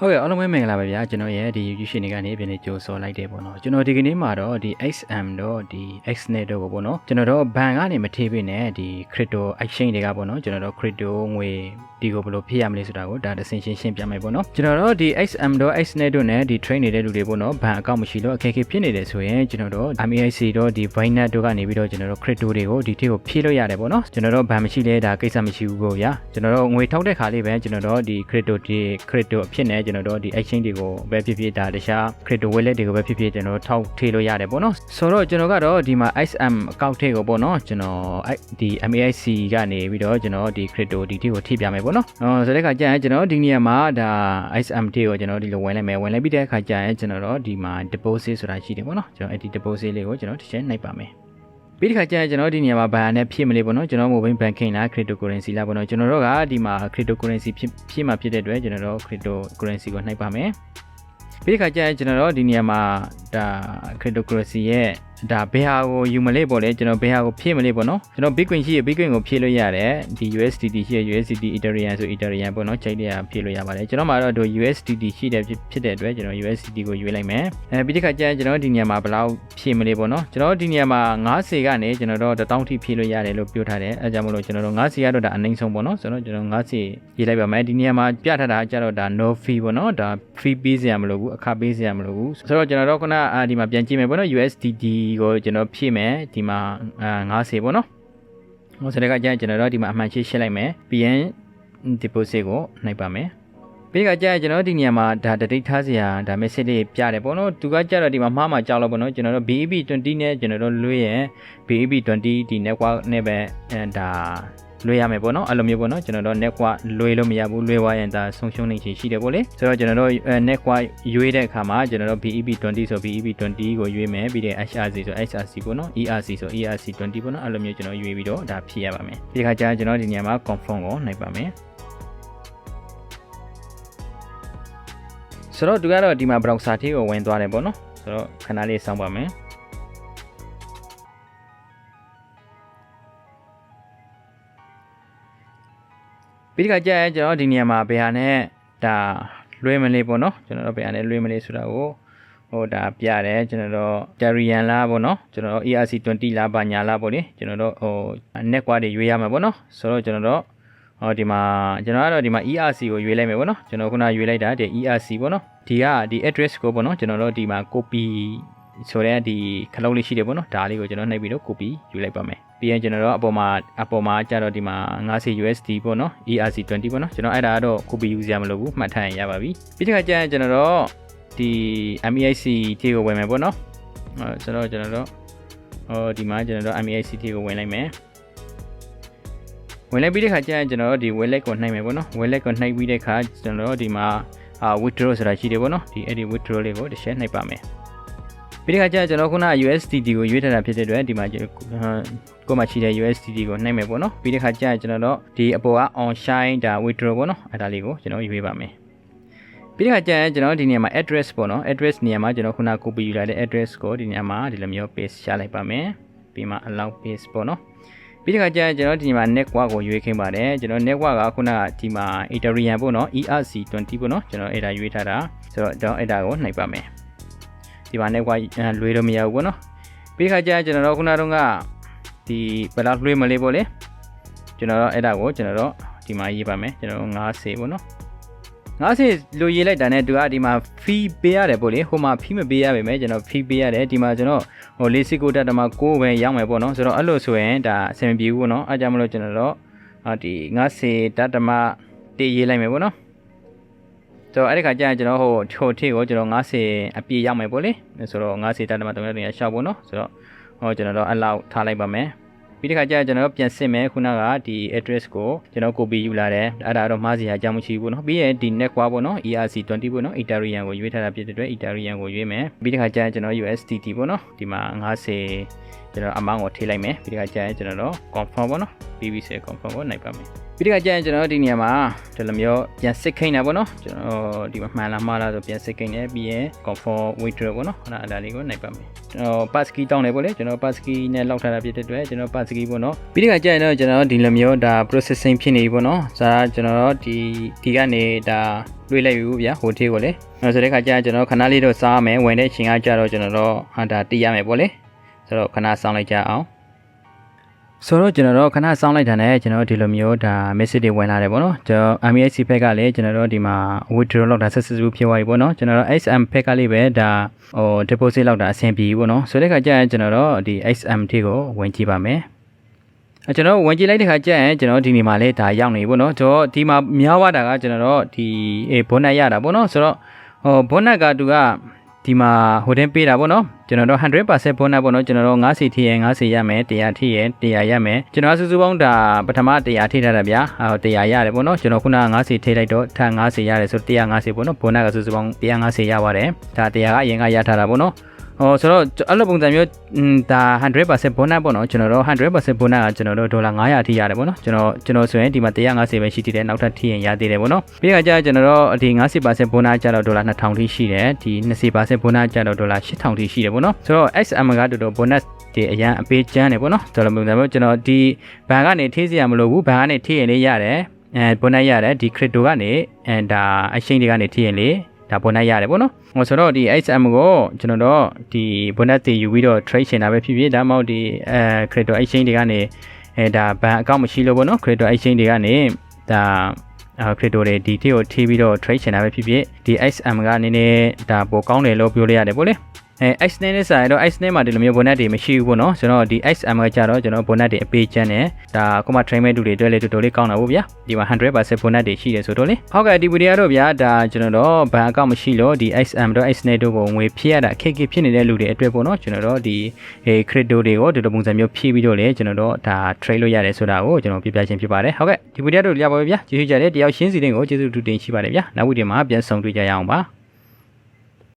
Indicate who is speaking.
Speaker 1: ဟုတ်ကဲ့အားလုံးပဲမင်္ဂလာပါဗျာကျွန်တော်ရဲ့ဒီ YouTube channel ကနေပြန်နေကြိုဆိုလိုက်တယ်ပေါ့နော်ကျွန်တော်ဒီကနေ့မှာတော့ဒီ XM တော့ဒီ XNet တော့ပေါ့နော်ကျွန်တော်တော့ဘဏ်ကနေမထေးပြနဲ့ဒီ crypto exchange တွေကပေါ့နော်ကျွန်တော်တော့ crypto ငွေဒီကိုဘယ်လိုဖြစ်ရမလဲဆိုတာကိုဒါတစ်ဆင့်ရှင်းပြမယ်ပေါ့နော်ကျွန်တော်တော့ဒီ XM တော့ XNet တို့နဲ့ဒီ train နေတဲ့လူတွေပေါ့နော်ဘဏ်အကောင့်မရှိလို့အခက်အခဲဖြစ်နေတယ်ဆိုရင်ကျွန်တော်တို့ MAIC တော့ဒီ Binance တို့ကနေပြီးတော့ကျွန်တော်တို့ crypto တွေကိုဒီထိကိုဖြည့်လို့ရတယ်ပေါ့နော်ကျွန်တော်တို့ဘဏ်မရှိလဲဒါကိစ္စမရှိဘူးပေါ့ဗျာကျွန်တော်တို့ငွေထောက်တဲ့ခါလေးပဲကျွန်တော်တို့ဒီ crypto အဖြစ်နဲ့ကျွန်တော်တို့ဒီ exchange တွေကိုပဲဖြစ်ဖြစ်ဒါတခြား crypto wallet တွေကိုပဲဖြစ်ဖြစ်ကျွန်တော်ထောက်ထည့်လို့ရတယ်ပေါ့နော်ဆိုတော့ကျွန်တော်ကတော့ဒီမှာ XM အကောင့်ထဲကိုပေါ့နော်ကျွန်တော်ဒီ MAIC ကနေပြီးတော့ကျွန်တော်ဒီ crypto ဒီထိကိုထိပြမယ်ပေါ့နော်ဆိုတဲ့ခါကျရင်ကျွန်တော်ဒီနေရာမှာဒါ XM ထိကိုကျွန်တော်ဒီလိုဝင်လိုက်မယ်ဝင်လိုက်ပြီးတဲ့ခါကျရင်ကျွန်တော်တို့ဒီမှာ deposit ဆိုတာရှိတယ်ပေါ့နော်ကျွန်တော်အဲ့ဒီ deposit လေးကိုကျွန်တော်တစ်ချက်နှိပ်ပါမယ်ပြီးတဲ့ခါကျရင်ကျွန်တော်ဒီနေရာမှာဘဏ်နဲ့ဖြည့်မလေးပေါ့နော်ကျွန်တော် mobile banking လား cryptocurrency လားပေါ့နော်ကျွန်တော်တို့ကဒီမှာ cryptocurrency ဖြည့်မှာဖြစ်တဲ့အတွက်ကျွန်တော်တို့ cryptocurrency ကိုနှိပ်ပါမယ်ပြီးတဲ့ခါကျရင်ကျွန်တော်တို့ဒီနေရာမှာဒါ cryptocurrency ရဲ့ဒါဘယ်ဟာကိုယူမလဲပေါ့လေကျွန်တော်ဘယ်ဟာကိုဖြည့်မလဲပေါ့နော်ကျွန်တော် Bitcoin ရှိရ Bitcoin ကိုဖြည့်လို့ရတယ်ဒီ USDT ရှိရ USDT Ethereum ဆို Ethereum ပေါ့နော်ချိန်တည်းဖြည့်လို့ရပါတယ်ကျွန်တော်မှာတော့ USDT ရှိတယ်ဖြစ်တဲ့အတွက်ကျွန်တော် USDT ကိုယူလိုက်မယ်ပြီးတဲ့ခါကျရင်ကျွန်တော်ဒီနေရာမှာဘယ်လောက်ဖြည့်မလဲပေါ့နော်ကျွန်တော်ဒီနေရာမှာ90ကနေကျွန်တော်တို့1000ထိဖြည့်လို့ရတယ်လို့ပြောထားတယ်အဲကြောင့်မလို့ကျွန်တော်တို့90ကတော့ဒါအနှိမ့်ဆုံးပေါ့နော်ဆိုတော့ကျွန်တော်90ရေးလိုက်ပါမယ်ဒီနေရာမှာပြထားတာကျတော့ဒါ no fee ပေါ့နော်ဒါ free ပေးစရာမလိုဘူးအခပေးစရာမလိုဘူးဆိုတော့ကျွန်တော်တို့ခုနဒီမှာပြန်ကြည့်မယ်ပေါ့နော် USDT ကိုကျွန်တော်ဖြည့်မယ်ဒီမှာ90ပေါ့နော်ဟိုစတဲ့ကကျရင်ကျွန်တော်တို့ဒီမှာအမှန်ရှင်းလိုက်မယ်ပြီးရင် deposit ကိုနှိပ်ပါမယ်ပြီးကကျရင်ကျွန်တော်ဒီနေရာမှာဒါ date ထားစရာဒါ message လေးပြတယ်ပေါ့နော်သူကကျတော့ဒီမှာမှားမှာကြောက်လို့ပေါ့နော်ကျွန်တော်တို့ BEP20 နဲ့ကျွန်တော်တို့လွှဲရင် BEP20 ဒီ network နဲ့ပဲဒါလွှဲရမယ်ပေါ့နော်အဲ့လိုမျိုးပေါ့နော်ကျွန်တော်တို့ network လွှဲလို့မရဘူးလွှဲသွားရင်ဒါဆုံးရှုံးနေချင်ရှိတယ်ပေါ့လေဆိုတော့ကျွန်တော်တို့ network ရွေးတဲ့အခါမှာကျွန်တော်တို့ BEP20 ဆို BEP20 ကိုရွေးမယ်ပြီးတဲ့ HRC ဆို HRC ပေါ့နော် ERC ဆို ERC20 ပေါ့နော်အဲ့လိုမျိုးကျွန်တော်ရွေးပြီးတော့ဒါဖြည့်ရပါမယ်ဒီခါကျကျွန်တော်ဒီနေရာမှာ confirm ကိုနှိပ်ပါမယ်ဆိုတော့သူကတော့ဒီမှာ browser ထဲကိုဝင်သွားတယ်ပေါ့နော်ဆိုတော့ခဏလေးစောင့်ပါမယ်ပြီးခါကျရင်ကျွန်တော်ဒီနေရာမှာဘယ်ဟာနဲ့ဒါလွှဲမလဲပေါ့နော်ကျွန်တော်တို့ဘယ်ဟာနဲ့လွှဲမလဲဆိုတာကိုဟိုဒါပြတယ်ကျွန်တော်တို့ Ethereum လားပေါ့နော်ကျွန်တော်တို့ ERC20 လားဘာညာလားပေါ့လေကျွန်တော်တို့ဟို network တွေရွေးရမှာပေါ့နော်ဆိုတော့ကျွန်တော်တို့ဒီမှာကျွန်တော်ကတော့ဒီမှာ ERC ကိုရွေးလိုက်မယ်ပေါ့နော်ကျွန်တော်ခုနရွေးလိုက်တာဒီ ERC ပေါ့နော်ဒီကဒီ address ကိုပေါ့နော်ကျွန်တော်တို့ဒီမှာ copy ဆိုတဲ့ဒီခလုံးလေးရှိတယ်ပေါ့နော်ဒါလေးကိုကျွန်တော်နှိပ်ပြီးတော့ copy ယူလိုက်ပါမယ်ပြီးရင်ကျွန်တော်တို့အပေါ်မှာကျတော့ဒီမှာ90 USD ပေါ့နော် ERC20 ပေါ့နော်ကျွန်တော်အဲ့ဒါကတော့ copy ယူစရာမလိုဘူးမှတ်ထားရင်ရပါပြီပြီးတဲ့ခါကျရင်ကျွန်တော်တို့ဒီ MAIC ထိကိုဝင်မယ်ပေါ့နော်ဆိုတော့ကျွန်တော်တို့ဒီမှာကျွန်တော်တို့ MAIC ထိကိုဝင်လိုက်မယ်ဝင်လိုက်ပြီးတဲ့ခါကျရင်ကျွန်တော်တို့ဒီ wallet ကိုနှိပ်မယ်ပေါ့နော် wallet ကိုနှိပ်ပြီးတဲ့ခါကျွန်တော်တို့ဒီမှာwithdraw ဆိုတာရှိတယ်ပေါ့နော်ဒီအဲ့ဒီ withdraw လေးကိုတစ်ချက်နှိပ်ပါမယ်ပြီးတဲ့ခါကျကျွန်တော်ခုန USDT ကိုရွေးထားတာဖြစ်တဲ့အတွက်ဒီမှာကိုမှရှိတဲ့ USDT ကိုနှိပ်မယ်ပေါ့နော်ပြီးတဲ့ခါကျရင်ကျွန်တော်တို့ဒီအပေါ်က on shine ဒါ withdraw ပေါ့နော်အဲ့ဒါလေးကိုကျွန်တော်ရွေးပါမယ်ပြီးတဲ့ခါကျရင်ကျွန်တော်ဒီနေရာမှာ address ပေါ့နော် address နေရာမှာကျွန်တော်ခုန copy ယူလာတဲ့ address ကိုဒီနေရာမှာဒီလိုမျိုး paste ချလိုက်ပါမယ်ပြီးမှ allow paste ပေါ့နော်ပြီးတဲ့ခါကျရင်ကျွန်တော်ဒီမှာ network ကိုရွေးခင်းပါတယ်ကျွန်တော် network ကခုနဒီမှာ Ethereum ပေါ့နော် ERC20 ပေါ့နော်ကျွန်တော်အဲ့ဒါရွေးထားတာဆိုတော့ကျွန်တော်အဲ့ဒါကိုနှိပ်ပါမယ်ဒီမှာ network လွှဲလို့မရဘူးပေါ့နော်ပြီးခါကျရင်ကျွန်တော်တို့ခုနတုန်းကဒီဘယ်လောက်လွှဲမလဲပေါ့လေကျွန်တော်တို့အဲ့ဒါကိုကျွန်တော်တို့ဒီမှာရေးပါမယ်ကျွန်တော်တို့90ပေါ့နော်90လိုရေးလိုက်တာနဲ့သူကဒီမှာ fee ပေးရတယ်ပေါ့လေဟိုမှာ fee မပေးရပါမယ်ကျွန်တော် fee ပေးရတယ်ဒီမှာကျွန်တော်ဟို49တက်တမ6ပဲရောက်မယ်ပေါ့နော်ဆိုတော့အဲ့လိုဆိုရင်ဒါအဆင်မပြေဘူးပေါ့နော်အဲကြောင့်မလို့ကျွန်တော်တို့ဒီ90တက်တမ1ရေးလိုက်မယ်ပေါ့နော်ဆိုတော့အဲ့ဒီခါကျရင်ကျွန်တော်ဟိုထိုထိကိုကျွန်တော်90အပြည့်ရောက်မယ်ပေါ့လေဆိုတော့90တက်တမ3ရက်ရှောက်ပေါ့နော်ဆိုတော့ဟိုကျွန်တော်တို့အဲ့လောက်ထားလိုက်ပါမယ်ပြီးတဲ့ခါကျရင်ကျွန်တော်ပြန်စစ်မယ်ခုနကဒီ address ကိုကျွန်တော် copy ယူလာတယ်အဲ့ဒါတော့မှားစရာအကြောင်းမရှိဘူးเนาะပြီးရင်ဒီ network ပေါ့เนาะ ERC20 ပေါ့เนาะ Ethereum ကိုရွေးထားတာဖြစ်တဲ့အတွက် Ethereum ကိုရွေးမယ်ပြီးတဲ့ခါကျရင်ကျွန်တော် USDT ပေါ့เนาะဒီမှာ90 ကျွန်တော် amount ကိုထည့်လိုက်မယ်ပြီးတော့ကြာရင်ကျွန်တော်တို့ confirm ပေါ့နော် BBC confirm ကိုနိုင်ပါမယ်ပြီးတော့ကြာရင်ကျွန်တော်ဒီနေရာမှာဒီလိုမျိုးပြန်စစ်ခိနေတာပေါ့နော်ကျွန်တော်ဒီမှာမှန်လားမှားလားဆိုပြန်စစ်ခိနေပြီးရင် confirm withdraw ပေါ့နော်အဲ့ဒါလေးကိုနိုင်ပါမယ်ကျွန်တော် pass key တောင်းတယ်ပေါ့လေကျွန်တော် pass key နဲ့လောက်ထားတာဖြစ်တဲ့အတွက်ကျွန်တော် pass key ပေါ့နော်ပြီးတော့ကြာရင်တော့ကျွန်တော်ဒီလိုမျိုးဒါ processing ဖြစ်နေပြီပေါ့နော်ဒါကျွန်တော်ဒီကနေဒါတွေးလိုက်ယူဗျာဟိုထေးကိုလေဆိုတဲ့ခါကျကျွန်တော်ခဏလေးတော့စားမယ်ဝင်တဲ့ချိန်ကကြတော့ကျွန်တော်တော့ဒါတီးရမယ်ပေါ့လေဆိုတော့ခဏစောင်းလိုက်ကြအောင်ဆိုတော့ကျွန်တော်တို့ခဏစောင်းလိုက်တာနဲ့ကျွန်တော်ဒီလိုမျိုးဒါ message တွေဝင်လာတယ်ပေါ့နော်ကျွန်တော် MAC ဘက်ကလည်းကျွန်တော်တို့ဒီမှာ withdraw လောက်တာ successful ဖြစ်သွားပြီပေါ့နော်ကျွန်တော်တို့ XM ဘက်ကလေးပဲဒါဟို deposit လောက်တာအဆင်ပြေပြီပေါ့နော်ဆိုတဲ့ခါကျရင်ကျွန်တော်တို့ဒီ XM ထိကိုဝင်ကြည့်ပါမယ်ကျွန်တော်ဝင်ကြည့်လိုက်တဲ့ခါကျရင်ကျွန်တော်ဒီနေမှာလဲဒါရောက်နေပြီပေါ့နော်ကျွန်တော်ဒီမှာများသွားတာကကျွန်တော်တို့ဒီဘောနက်ရတာပေါ့နော်ဆိုတော့ဘောနက်ကသူကဒီမှာဟိုတင်ပေးတာပေါ့နော်ကျွန်တော်တို့ 100% ဘောနက်ပေါ့နော်ကျွန်တော်တို့90ထိရ90ရမယ်100ထိရ100ရမယ်ကျွန်တော်စုစုပေါင်းဒါပထမ100ထိထားတာဗျာ100ရတယ်ပေါ့နော်ကျွန်တော်ခုန90ထိလိုက်တော့ထပ်90ရတယ်ဆို150ပေါ့နော်ဘောနက်ကစုစုပေါင်း150ရပါတယ်ဒါ100ကအရင်ကရထားတာပေါ့နော်ဆိုတော့အဲ့လိုပုံစံမျိုးဒါ 100% bonus ပေါ့နော်ကျွန်တော်တို့ 100% bonus ကကျွန်တော်တို့ဒေါ်လာ900ထိရတယ်ပေါ့နော်ကျွန်တော်ဆိုရင်ဒီမှာ150ပဲရှိသေးတယ်နောက်ထပ်ထိရင်ရသေးတယ်ပေါ့နော်ပြီးခါကျကျွန်တော်တို့ဒီ 50% bonus ကျတော့ဒေါ်လာ2000ထိရှိတယ်ဒီ 20% bonus ကျတော့ဒေါ်လာ8000ထိရှိတယ်ပေါ့နော်ဆိုတော့ XM ကတော်တော် bonus ဒီအရန်အပေးချမ်းတယ်ပေါ့နော်ဒေါ်လာပုံစံမျိုးကျွန်တော်ဒီဘဏ်ကနေထိစရာမလိုဘူးဘဏ်ကနေထိရင်လေးရတယ်bonus ရတယ်ဒီ crypto ကနေဒါ exchange တွေကနေထိရင်လေးဒါbonusရတယ်ပေါ့နော်ဆိုတော့ဒီ XM ကိုကျွန်တော်တို့ဒီ bonus တွေယူပြီးတော့ trade ရှင်တာပဲဖြစ်ဖြစ်ဒါမှမဟုတ်ဒီ crypto exchange တွေကနေဒါဘဏ် account မရှိလို့ပေါ့နော် crypto exchange တွေကနေဒါ crypto တွေဒီထိကိုထိပြီးတော့ trade ရှင်တာပဲဖြစ်ဖြစ်ဒီ XM ကနည်းနည်းဒါပိုကောင်းတယ်လို့ပြောလို့ရတယ်ပေါ့လေXNet နဲ့ဆိုင်တော့ XNet မှာဒီလိုမျိုး bonus တွေမရှိဘူးပေါ့နော်ဆိုတော့ဒီ XM ကကြတော့ကျွန်တော် bonus တွေအပေးချမ်းတယ်ဒါအခုမှ train မဲ့တူတွေတွေ့လေတူတူလေးကောင်းတာပေါ့ဗျာဒီမှာ 100% bonus တွေရှိတယ်ဆိုတော့လေဟုတ်ကဲ့ဒီဗီဒီယိုတော့ဗျာဒါကျွန်တော်တို့ဘဏ်အကောင့်မရှိလို့ဒီ XM တော့ XNet တို့ကိုငွေဖြည့်ရတာအခက်အခဲဖြစ်နေတဲ့လူတွေအတွက်ပေါ့နော်ကျွန်တော်တို့ဒီcrypto တွေကိုဒီလိုပုံစံမျိုးဖြည့်ပြီးတော့လေကျွန်တော်တို့ဒါ trade လုပ်ရတယ်ဆိုတာကိုကျွန်တော်ပြပြချင်းဖြစ်ပါတယ်ဟုတ်ကဲ့ဒီဗီဒီယိုတော့ရပါပြီဗျာကျေးဇူးကြတယ်တယောက်ရှင်းစီတဲ့ကိုကျေးဇူးတူတင်ရှိပါတယ်ဗျာနောက်ဗီဒီယိုမှာပြန်ဆောင်တွေ့ကြရအောင်ပါ